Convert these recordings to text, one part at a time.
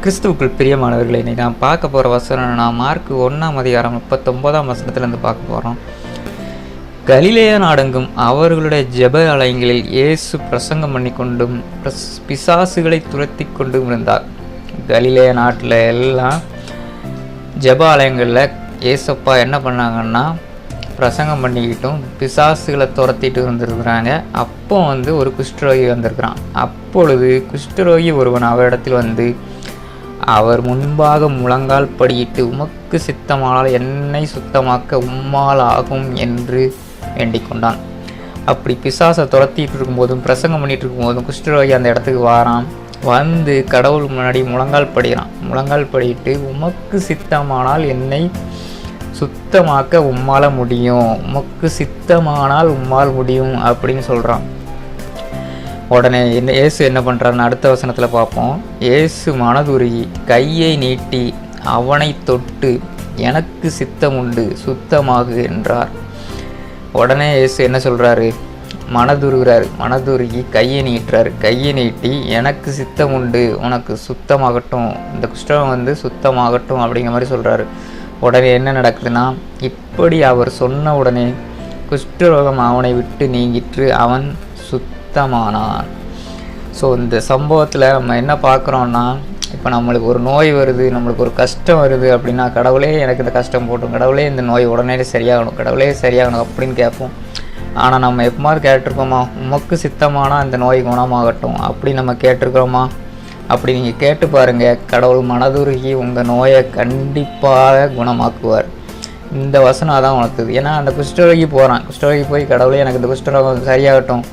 கிறிஸ்துவுக்குள் பிரியமானவர்களை இன்னைக்கு நான் பார்க்க போகிற வசனம் நான் மார்க் 1:39 பார்க்க போகிறோம். கலிலேயா நாடெங்கும் அவர்களுடைய ஜெப ஆலயங்களில் இயேசு பிரசங்கம் பண்ணி கொண்டும் பிசாசுகளை துரத்தி கொண்டும் இருந்தார். கலிலேயா நாட்டில் எல்லாம் ஜெப ஆலயங்களில் ஏசப்பா என்ன பண்ணாங்கன்னா பிரசங்கம் பண்ணிக்கிட்டும் பிசாசுகளை துரத்திட்டு வந்துருக்குறாங்க. அப்போ ஒரு குஷ்டரோகி வந்திருக்கிறான். அப்பொழுது குஷ்டரோகி ஒருவன் அவரிடத்தில் வந்து அவர் முன்பாக முழங்கால் படியிட்டு, உமக்கு சித்தமானால் என்னை சுத்தமாக்க உம்மால் ஆகும் என்று வேண்டிக் கொண்டான். அப்படி பிசாசை துரத்திட்டு இருக்கும்போதும் பிரசங்கம் பண்ணிட்டு இருக்கும்போதும் குஷ்டரோகி அந்த இடத்துக்கு வாரான். வந்து கடவுள் முன்னாடி முழங்கால் படிக்கிறான். முழங்கால் படிட்டு, உமக்கு சித்தமானால் என்னை சுத்தமாக்க உம்மால முடியும், உமக்கு சித்தமானால் உம்மால் முடியும் அப்படின்னு சொல்கிறான். உடனே இயேசு என்ன பண்ணுறாருன்னு அடுத்த வசனத்தில் பார்ப்போம். இயேசு மனதுருகி கையை நீட்டி அவனை தொட்டு, எனக்கு சித்தம் உண்டு, சுத்தமாகு என்றார். உடனே இயேசு என்ன சொல்கிறாரு? மனதுருகி கையை நீட்டுறாரு. கையை நீட்டி, எனக்கு சித்தம் உண்டு, உனக்கு சுத்தமாகட்டும், இந்த குஷ்டம் சுத்தமாகட்டும் அப்படிங்கிற மாதிரி சொல்கிறாரு. உடனே என்ன நடக்குதுன்னா, இப்படி அவர் சொன்ன உடனே குஷ்டரோகம் அவனை விட்டு நீங்கிற்று, அவன் சுத்தமானான். ஸோ இந்த சம்பவத்தில் நம்ம என்ன பார்க்குறோன்னா, இப்போ நம்மளுக்கு ஒரு நோய் வருது, நம்மளுக்கு ஒரு கஷ்டம் வருது அப்படின்னா, கடவுளே எனக்கு இந்த கஷ்டம் போட்டும், கடவுளே இந்த நோய் உடனே சரியாகணும், கடவுளே சரியாகணும் அப்படின்னு கேட்போம். ஆனால் நம்ம எப்போது கேட்டிருக்கோமா, உமக்கு சித்தமானால் இந்த நோய் குணமாகட்டும் அப்படி நம்ம கேட்டிருக்கிறோமா? அப்படி நீங்கள் கேட்டு பாருங்கள், கடவுள் மனதுருகி உங்கள் நோயை கண்டிப்பாக குணமாக்குவார். இந்த வசனம் அதான் உணர்த்துது. ஏன்னா அந்த குஷ்டரோகி போகிறான். குஷ்டரோகி போய், கடவுளே எனக்கு இந்த குஷ்டரோகம் சரியாகட்டும்,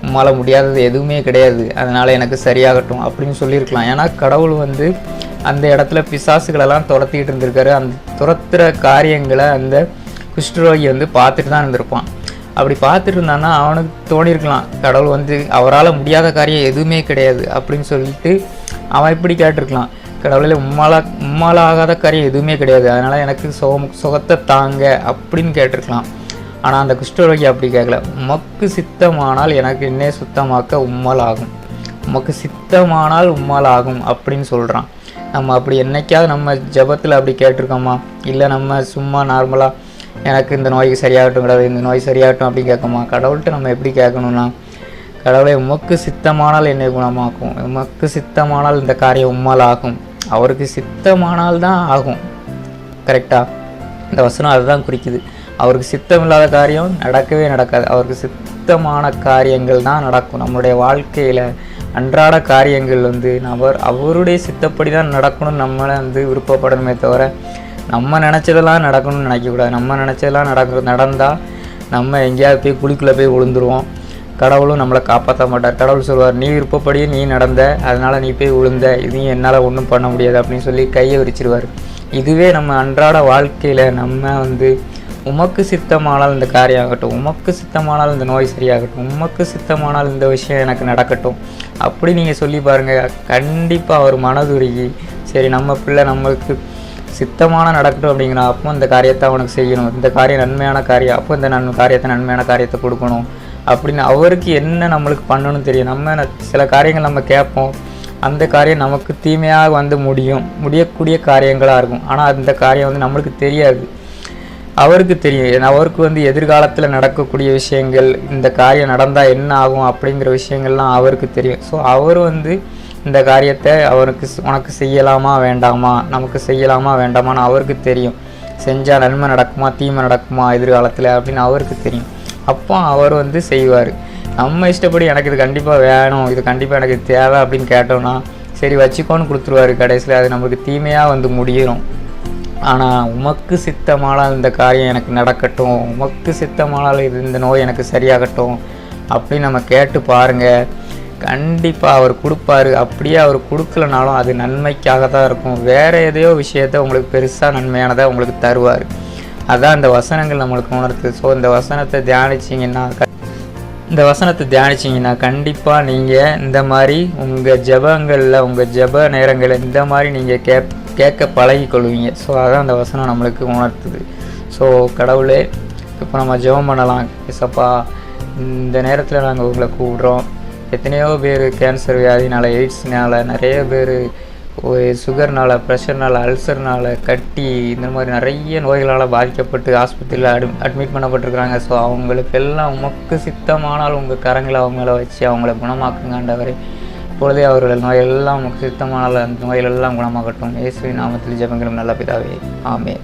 உம்மால் முடியாதது எதுவுமே கிடையாது, அதனால் எனக்கு சரியாகட்டும் அப்படின்னு சொல்லியிருக்கலாம். ஏன்னா கடவுள் அந்த இடத்துல பிசாசுகளெல்லாம் துரத்திக்கிட்டு இருந்திருக்காரு. அந்த துரத்துகிற காரியங்களை அந்த குஷ்டரோகி பார்த்துட்டு தான் இருந்திருப்பான். அப்படி பார்த்துட்டு இருந்தான்னா அவனுக்கு தோணியிருக்கலாம், கடவுள் அவரால் முடியாத காரியம் எதுவுமே கிடையாது அப்படின்னு சொல்லிட்டு அவன் இப்படி கேட்டிருக்கலாம், கடவுளில் உம்மால் ஆகாத காரியம் எதுவுமே கிடையாது, அதனால் எனக்கு சுகத்தை தாங்க அப்படின்னு கேட்டிருக்கலாம். ஆனால் அந்த குஷ்டரோகி அப்படி கேட்கல. உமக்கு சித்தமானால் எனக்கு என்னே சுத்தமாக்க உம்மால் ஆகும், உமக்கு சித்தமானால் உம்மால் ஆகும் அப்படின்னு சொல்கிறான். நம்ம அப்படி என்னைக்காவது நம்ம ஜபத்தில் அப்படி கேட்டிருக்கோமா? இல்லை நம்ம சும்மா நார்மலாக எனக்கு இந்த நோய்க்கு சரியாகட்டும், கடவுள் இந்த நோய் சரியாகட்டும் அப்படின்னு கேட்கோமா? கடவுள்கிட்ட நம்ம எப்படி கேட்கணும்னா, கடவுளை உமக்கு சித்தமானால் என்னை குணமாக்கும், உமக்கு சித்தமானால் இந்த காரியம் உம்மால் ஆகும். அவருக்கு சித்தமானால் தான் ஆகும். கரெக்டாக இந்த வசனம் அதுதான் குறிக்குது. அவருக்கு சித்தம் இல்லாத காரியம் நடக்கவே நடக்காது. அவருக்கு சித்தமான காரியங்கள் தான் நடக்கும். நம்மளுடைய வாழ்க்கையில் அன்றாட காரியங்கள் அவருடைய சித்தப்படி தான் நடக்கணும்னு நம்மளை விருப்பப்படணுமே தவிர, நம்ம நினச்சதெல்லாம் நடக்கணும்னு நினைக்கக்கூடாது. நம்ம நினச்சதெல்லாம் நடந்தால் நம்ம எங்கேயாவது போய் குழிக்குள்ளே போய் விழுந்துருவோம். கடவுளும் நம்மளை காப்பாற்ற மாட்டார். கடவுள் சொல்வார், நீ விருப்பப்படியே நீ நடந்த, அதனால் நீ போய் விழுந்த, இதையும் என்னால் ஒன்றும் பண்ண முடியாது அப்படின்னு சொல்லி கையை விரிச்சிருவார். இதுவே நம்ம அன்றாட வாழ்க்கையில் நம்ம உமக்கு சித்தமானால் இந்த காரியம் ஆகட்டும், உமக்கு சித்தமானால் இந்த நோய் சரியாகட்டும், உமக்கு சித்தமானால் இந்த விஷயம் எனக்கு நடக்கட்டும் அப்படி நீங்கள் சொல்லி பாருங்கள். கண்டிப்பாக அவர் மனதுருகி, சரி நம்ம பிள்ளை நம்மளுக்கு சித்தமான நடக்கட்டும் அப்படிங்கிற, அப்போ இந்த காரியத்தை அவனுக்கு செய்யணும், இந்த காரியம் நன்மையான காரியம், அப்போ இந்த நன்மையான காரியத்தை கொடுக்கணும் அப்படின்னு அவருக்கு என்ன நம்மளுக்கு பண்ணணும்னு தெரியும். நம்ம சில காரியங்கள் நம்ம கேட்போம், அந்த காரியம் நமக்கு தீமையாக முடியக்கூடிய காரியங்களாக இருக்கும். ஆனால் அந்த காரியம் நம்மளுக்கு தெரியாது, அவருக்கு தெரியும். அவருக்கு எதிர்காலத்தில் நடக்கக்கூடிய விஷயங்கள், இந்த காரியம் நடந்தால் என்ன ஆகும் அப்படிங்கிற விஷயங்கள்லாம் அவருக்கு தெரியும். ஸோ அவர் இந்த காரியத்தை உனக்கு செய்யலாமா வேண்டாமா, நமக்கு செய்யலாமா வேண்டாமான்னு அவருக்கு தெரியும். செஞ்சால் நன்மை நடக்குமா தீமை நடக்குமா எதிர்காலத்தில் அப்படின்னு அவருக்கு தெரியும். அப்போ அவர் செய்வார். நம்ம இஷ்டப்படி எனக்கு இது கண்டிப்பாக வேணும், இது கண்டிப்பாக எனக்கு தேவை அப்படின்னு கேட்டோம்னா சரி வச்சுக்கோன்னு கொடுத்துருவாரு. கடைசியில் அது நம்மளுக்கு தீமையாக முடியும். ஆனால் உமக்கு சித்தமானால் இந்த காரியம் எனக்கு நடக்கட்டும், உமக்கு சித்தமானால் இந்த நோய் எனக்கு சரியாகட்டும் அப்படின்னு நம்ம கேட்டு பாருங்கள், கண்டிப்பாக அவர் கொடுப்பாரு. அப்படியே அவர் கொடுக்கலனாலும் அது நன்மைக்காக தான் இருக்கும். வேறு எதையோ விஷயத்த உங்களுக்கு பெருசாக நன்மையானதை உங்களுக்கு தருவார். அதான் இந்த வசனங்கள் நம்மளுக்கு உணர்த்துது. ஸோ இந்த வசனத்தை தியானிச்சிங்கன்னா கண்டிப்பாக நீங்கள் இந்த மாதிரி உங்கள் ஜபங்களில், உங்கள் ஜப நேரங்களில் இந்த மாதிரி நீங்கள் கேட்க பழகிக்கொள்வீங்க. ஸோ அதான் அந்த வசனம் நம்மளுக்கு உணர்த்துது. ஸோ கடவுளே, இப்போ நம்ம ஜெபம் பண்ணலாம். ஏசப்பா, இந்த நேரத்தில் நாங்கள் உங்களை கூப்பிட்றோம். எத்தனையோ பேர் கேன்சர் வியாதினால், எய்ட்ஸ்னால் நிறைய பேர் சுகர்னால், ப்ரெஷர்னால், அல்சர்னால், கட்டி இந்த மாதிரி நிறைய நோய்களால் பாதிக்கப்பட்டு ஆஸ்பத்திரியில் அட்மிட் பண்ணப்பட்டிருக்கிறாங்க. ஸோ அவங்களுக்கெல்லாம் உமக்கு சித்தமானால் உங்கள் கரங்களை அவங்க மேலே வச்சு அவங்கள குணமாக்குங்க ஆண்டவரே. இப்பொழுதே அவர்கள் நோயெல்லாம் உமக்கு சித்தமானால் அந்த நோய்களெல்லாம் குணமாகட்டும். இயேசுவின் நாமத்தில் ஜெபங்களும் நல்ல பிதாவே, ஆமென்.